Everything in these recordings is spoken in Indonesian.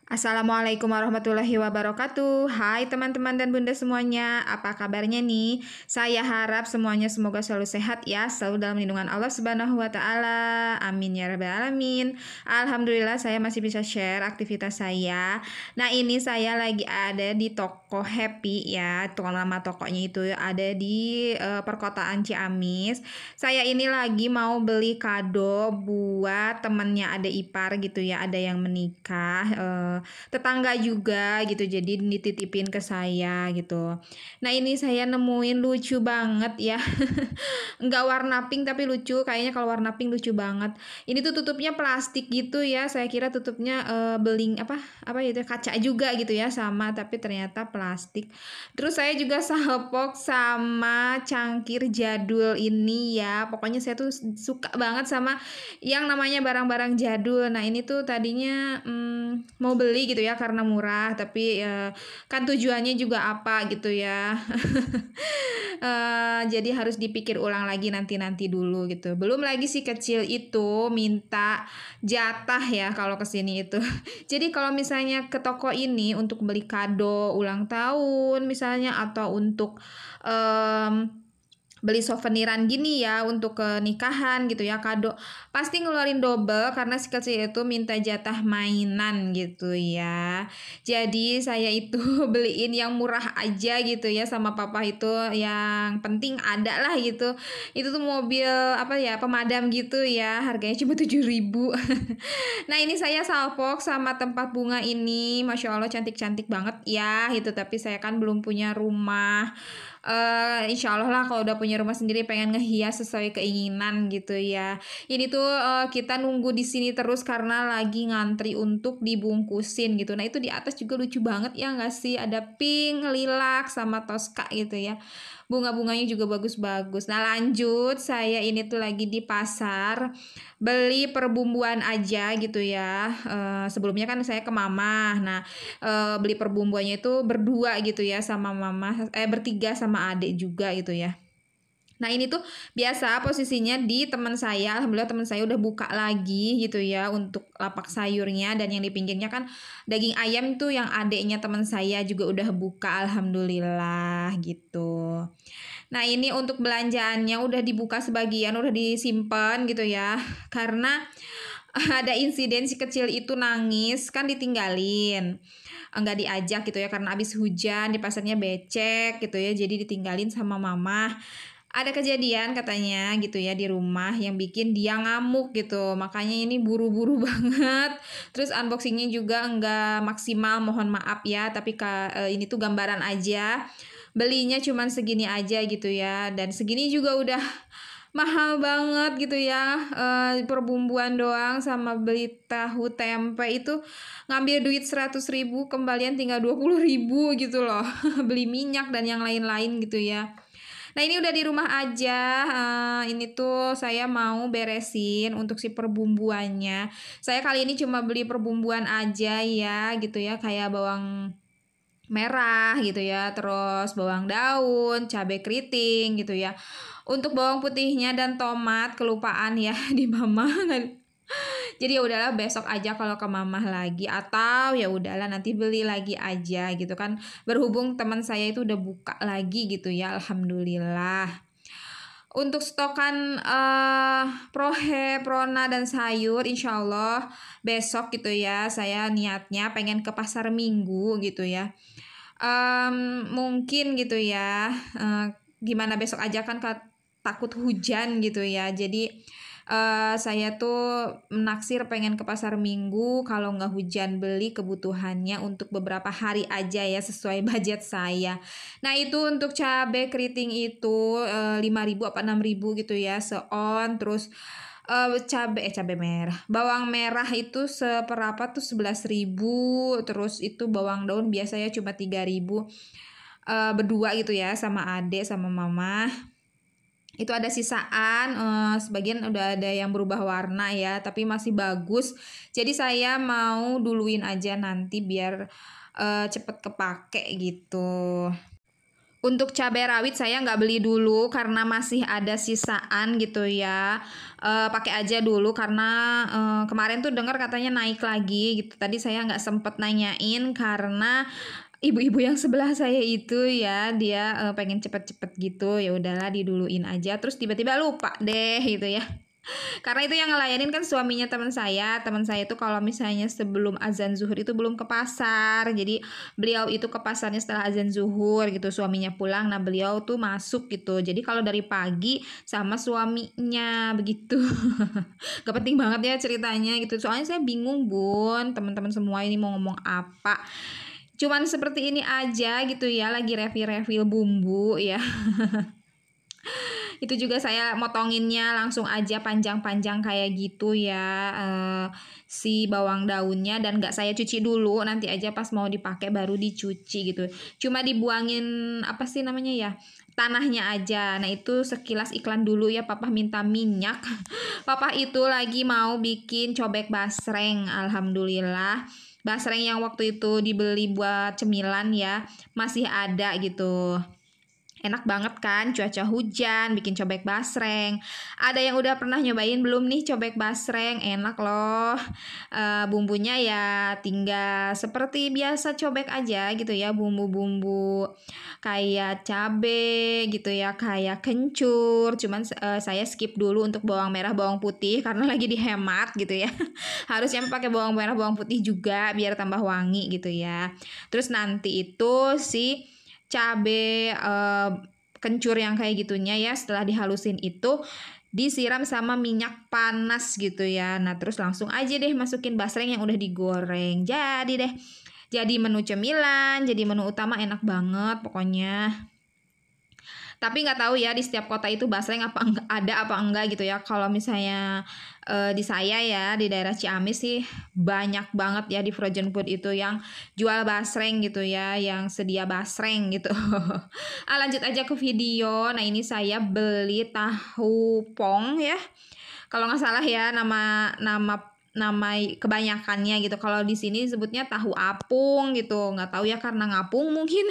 Assalamualaikum warahmatullahi wabarakatuh. Hai teman-teman dan bunda semuanya, apa kabarnya nih? Saya harap semuanya semoga selalu sehat ya, selalu dalam lindungan Allah Subhanahu wa taala. Amin ya rabbal alamin. Alhamdulillah saya masih bisa share aktivitas saya. Nah, ini saya lagi ada di toko Happy ya. Nama tokonya itu ada di perkotaan Ciamis. Saya ini lagi mau beli kado buat temennya ada ipar gitu ya, ada yang menikah. Tetangga juga gitu, jadi dititipin ke saya gitu. Nah, ini saya nemuin lucu banget ya. Nggak warna pink tapi lucu, kayaknya kalau warna pink lucu banget. Ini tuh tutupnya plastik gitu ya, saya kira tutupnya beling apa itu kaca juga gitu ya, sama tapi ternyata plastik. Terus saya juga salpok sama cangkir jadul ini ya, pokoknya saya tuh suka banget sama yang namanya barang-barang jadul. Nah, ini tuh tadinya mau beli gitu ya karena murah, tapi kan tujuannya juga apa gitu ya. Jadi harus dipikir ulang lagi nanti-nanti dulu gitu. Belum lagi si kecil itu minta jatah ya kalau kesini itu. Jadi kalau misalnya ke toko ini untuk beli kado ulang tahun misalnya, atau untuk beli souveniran gini ya untuk ke nikahan gitu ya, kado pasti ngeluarin double karena si kecil itu minta jatah mainan gitu ya. Jadi saya itu beliin yang murah aja gitu ya sama papa, itu yang penting ada lah gitu. Itu tuh mobil apa ya, pemadam gitu ya, harganya cuma 7.000. Nah, ini saya salpok sama tempat bunga ini, Masya Allah cantik-cantik banget ya gitu. Tapi saya kan belum punya rumah. Insya Allah lah kalau udah punya rumah sendiri pengen ngehias sesuai keinginan gitu ya. Ini tuh kita nunggu di sini terus karena lagi ngantri untuk dibungkusin gitu. Nah, itu di atas juga lucu banget ya nggak sih? Ada pink, lilac, sama toska gitu ya. Bunga-bunganya juga bagus-bagus. Nah, lanjut, saya ini tuh lagi di pasar beli perbumbuan aja gitu ya. Sebelumnya kan saya ke mama. Nah, beli perbumbuannya itu berdua gitu ya sama mama, bertiga sama adik juga gitu ya. Nah, ini tuh biasa posisinya di teman saya. Alhamdulillah teman saya udah buka lagi gitu ya untuk lapak sayurnya, dan yang di pinggirnya kan daging ayam tuh yang adiknya teman saya juga udah buka, alhamdulillah gitu. Nah, ini untuk belanjaannya udah dibuka sebagian, udah disimpan gitu ya. Karena ada insiden si kecil itu nangis, kan ditinggalin. Enggak diajak gitu ya karena habis hujan, di pasarnya becek gitu ya. Jadi ditinggalin sama mama. Ada kejadian katanya gitu ya di rumah yang bikin dia ngamuk gitu. Makanya ini buru-buru banget. Terus unboxingnya juga enggak maksimal, mohon maaf ya. Tapi ini tuh gambaran aja. Belinya cuman segini aja gitu ya. Dan segini juga udah mahal banget gitu ya. Perbumbuan doang sama beli tahu tempe itu ngambil duit 100.000, kembalian tinggal 20.000 gitu loh. Beli minyak dan yang lain-lain gitu ya. Nah, ini udah di rumah aja. Ini tuh saya mau beresin untuk si perbumbuannya. Saya kali ini cuma beli perbumbuan aja ya gitu ya, kayak bawang merah gitu ya, terus bawang daun, cabai keriting gitu ya. Untuk bawang putihnya dan tomat kelupaan ya di mama. Jadi ya udahlah besok aja kalau ke mamah lagi, atau ya udahlah nanti beli lagi aja gitu kan. Berhubung teman saya itu udah buka lagi gitu ya, alhamdulillah. Untuk stokan prohe, prona dan sayur insya Allah besok gitu ya. Saya niatnya pengen ke pasar minggu gitu ya. Mungkin gitu ya. Gimana besok aja kan takut hujan gitu ya. Jadi saya tuh naksir pengen ke pasar minggu, kalau nggak hujan beli kebutuhannya untuk beberapa hari aja ya sesuai budget saya. Nah, itu untuk cabai keriting itu 5.000 apa 6.000 gitu ya seon. Terus cabai merah, bawang merah itu seberapa tuh 11.000. Terus itu bawang daun biasanya cuma 3.000, berdua gitu ya sama adek sama mama. Itu ada sisaan, sebagian udah ada yang berubah warna ya, tapi masih bagus. Jadi saya mau duluin aja nanti biar cepet kepake gitu. Untuk cabai rawit saya nggak beli dulu karena masih ada sisaan gitu ya. Pakai aja dulu karena kemarin tuh dengar katanya naik lagi gitu. Tadi saya nggak sempet nanyain karena ibu-ibu yang sebelah saya itu ya dia pengen cepet-cepet gitu, ya udahlah diduluin aja. Terus tiba-tiba lupa deh gitu ya. Karena itu yang ngelayanin kan suaminya teman saya. Teman saya itu kalau misalnya sebelum azan zuhur itu belum ke pasar. Jadi beliau itu ke pasarnya setelah azan zuhur gitu. Suaminya pulang, nah beliau tuh masuk gitu. Jadi kalau dari pagi sama suaminya begitu. Gak penting banget ya ceritanya gitu. Soalnya saya bingung bun, teman-teman semua ini mau ngomong apa. Cuman seperti ini aja gitu ya, lagi refill bumbu ya. Itu juga saya motonginnya langsung aja panjang-panjang kayak gitu ya, si bawang daunnya, dan gak saya cuci dulu, nanti aja pas mau dipakai baru dicuci gitu. Cuma dibuangin apa sih namanya ya, tanahnya aja. Nah itu sekilas iklan dulu ya, papa minta minyak. Papa itu lagi mau bikin cobek basreng. Alhamdulillah basreng yang waktu itu dibeli buat cemilan ya masih ada gitu. Enak banget kan, cuaca hujan, bikin cobek basreng. Ada yang udah pernah nyobain belum nih cobek basreng? Enak loh. Bumbunya ya tinggal seperti biasa cobek aja gitu ya, bumbu-bumbu kayak cabe gitu ya, kayak kencur. Cuman saya skip dulu untuk bawang merah, bawang putih karena lagi dihemat gitu ya. Harusnya pakai bawang merah, bawang putih juga biar tambah wangi gitu ya. Terus nanti itu si cabe kencur yang kayak gitunya ya, setelah dihalusin itu disiram sama minyak panas gitu ya. Nah terus langsung aja deh masukin basreng yang udah digoreng. Jadi deh, jadi menu cemilan, jadi menu utama, enak banget pokoknya. Tapi nggak tahu ya di setiap kota itu basreng ada apa enggak gitu ya. Kalau misalnya di saya ya di daerah Ciamis sih banyak banget ya di frozen food itu yang jual basreng gitu ya, yang sedia basreng gitu. Lanjut aja ke video. Nah ini saya beli tahu pong ya. Kalau nggak salah ya nama kebanyakannya gitu. Kalau di sini sebutnya tahu apung gitu. Nggak tahu ya karena ngapung mungkin.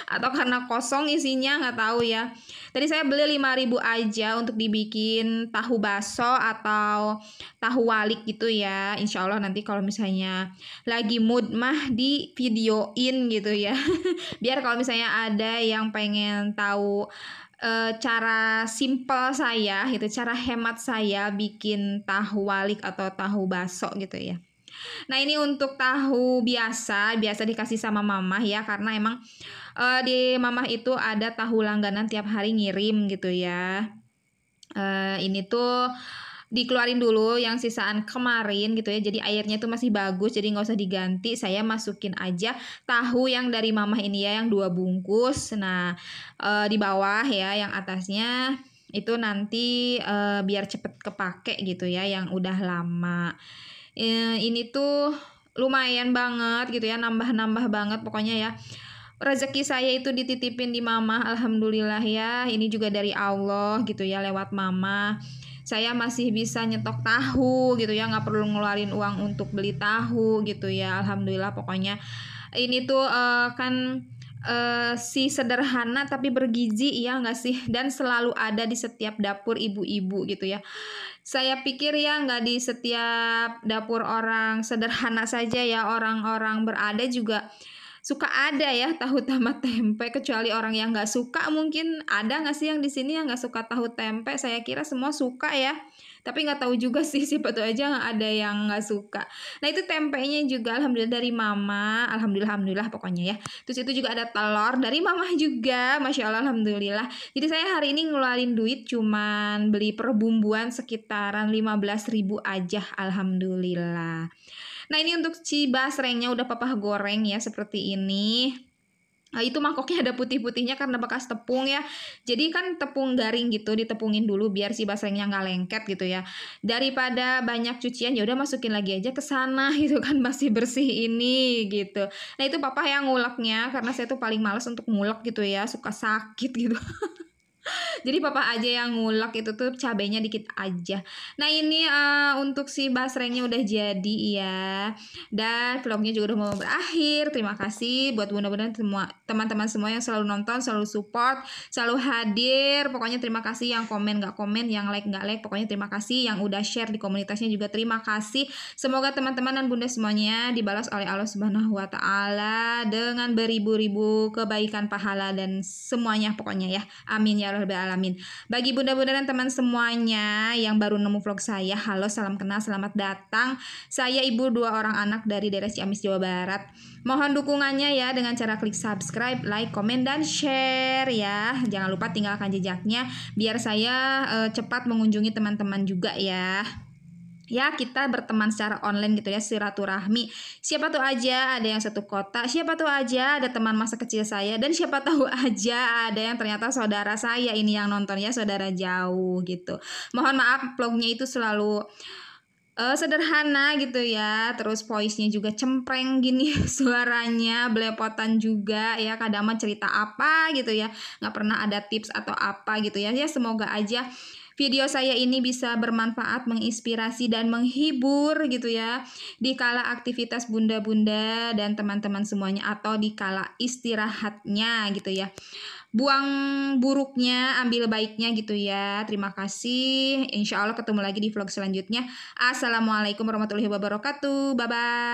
Atau karena kosong isinya, nggak tahu ya. Tadi saya beli 5.000 aja untuk dibikin tahu baso atau tahu walik gitu ya. Insya Allah nanti kalau misalnya lagi mood mah di videoin gitu ya. Biar kalau misalnya ada yang pengen tahu cara simple saya gitu, cara hemat saya bikin tahu walik atau tahu baso gitu ya. Nah ini untuk tahu biasa dikasih sama mamah ya, karena emang di mamah itu ada tahu langganan tiap hari ngirim gitu ya. Ini tuh dikeluarin dulu yang sisaan kemarin gitu ya, jadi airnya itu masih bagus, jadi nggak usah diganti. Saya masukin aja tahu yang dari mamah ini ya, yang 2 bungkus. Nah di bawah ya, yang atasnya itu nanti biar cepet kepake gitu ya, yang udah lama. Ini tuh lumayan banget gitu ya, nambah banget pokoknya ya. Rezeki saya itu dititipin di mama, alhamdulillah ya. Ini juga dari Allah gitu ya, lewat mama saya masih bisa nyetok tahu gitu ya, nggak perlu ngeluarin uang untuk beli tahu gitu ya. Alhamdulillah pokoknya ini tuh kan si sederhana tapi bergizi ya nggak sih, dan selalu ada di setiap dapur ibu-ibu gitu ya. Saya pikir ya nggak di setiap dapur orang sederhana saja ya, orang-orang berada juga suka ada ya tahu sama tempe, kecuali orang yang nggak suka. Mungkin ada nggak sih yang di sini yang nggak suka tahu tempe? Saya kira semua suka ya, tapi nggak tahu juga sih, siapa tuh aja nggak ada yang nggak suka. Nah itu tempenya juga alhamdulillah dari mama, alhamdulillah pokoknya ya. Terus itu juga ada telur dari mama juga, masya Allah alhamdulillah. Jadi saya hari ini ngeluarin duit cuman beli perbumbuan sekitaran 15.000 aja, alhamdulillah. Nah ini untuk si basrengnya udah papa goreng ya seperti ini. Nah, itu mangkoknya ada putih-putihnya karena bekas tepung ya. Jadi kan tepung garing gitu, ditepungin dulu biar si basrengnya nggak lengket gitu ya. Daripada banyak cucian ya udah masukin lagi aja ke sana gitu kan, masih bersih ini gitu. Nah itu papa yang nguleknya karena saya tuh paling males untuk ngulek gitu ya, suka sakit gitu. Jadi papa aja yang ngulek, itu tuh cabenya dikit aja. Nah ini untuk si basrengnya udah jadi ya. Dan vlognya juga udah mau berakhir. Terima kasih buat bunda-bunda semua, teman-teman semua yang selalu nonton, selalu support, selalu hadir. Pokoknya terima kasih yang komen gak komen, yang like gak like. Pokoknya terima kasih yang udah share di komunitasnya juga terima kasih. Semoga teman-teman dan bunda semuanya dibalas oleh Allah Subhanahu wa Ta'ala dengan beribu-ribu kebaikan, pahala dan semuanya pokoknya ya. Amin ya rabbal alamin. Bagi bunda-bunda dan teman semuanya yang baru nemu vlog saya, halo, salam kenal, selamat datang. Saya ibu 2 orang anak dari daerah Ciamis, Jawa Barat. Mohon dukungannya ya dengan cara klik subscribe, like, komen, dan share ya. Jangan lupa tinggalkan jejaknya biar saya cepat mengunjungi teman-teman juga ya. Ya, kita berteman secara online gitu ya, silaturahmi. Siapa tahu aja ada yang satu kota, siapa tahu aja ada teman masa kecil saya, dan siapa tahu aja ada yang ternyata saudara saya ini yang nonton ya, saudara jauh gitu. Mohon maaf vlognya itu selalu sederhana gitu ya, terus voice-nya juga cempreng gini suaranya, belepotan juga ya, kadang mah cerita apa gitu ya, nggak pernah ada tips atau apa gitu ya. Ya semoga aja video saya ini bisa bermanfaat, menginspirasi, dan menghibur gitu ya di kala aktivitas bunda-bunda dan teman-teman semuanya, atau di kala istirahatnya gitu ya. Buang buruknya, ambil baiknya gitu ya. Terima kasih. Insya Allah ketemu lagi di vlog selanjutnya. Assalamualaikum warahmatullahi wabarakatuh. Bye-bye.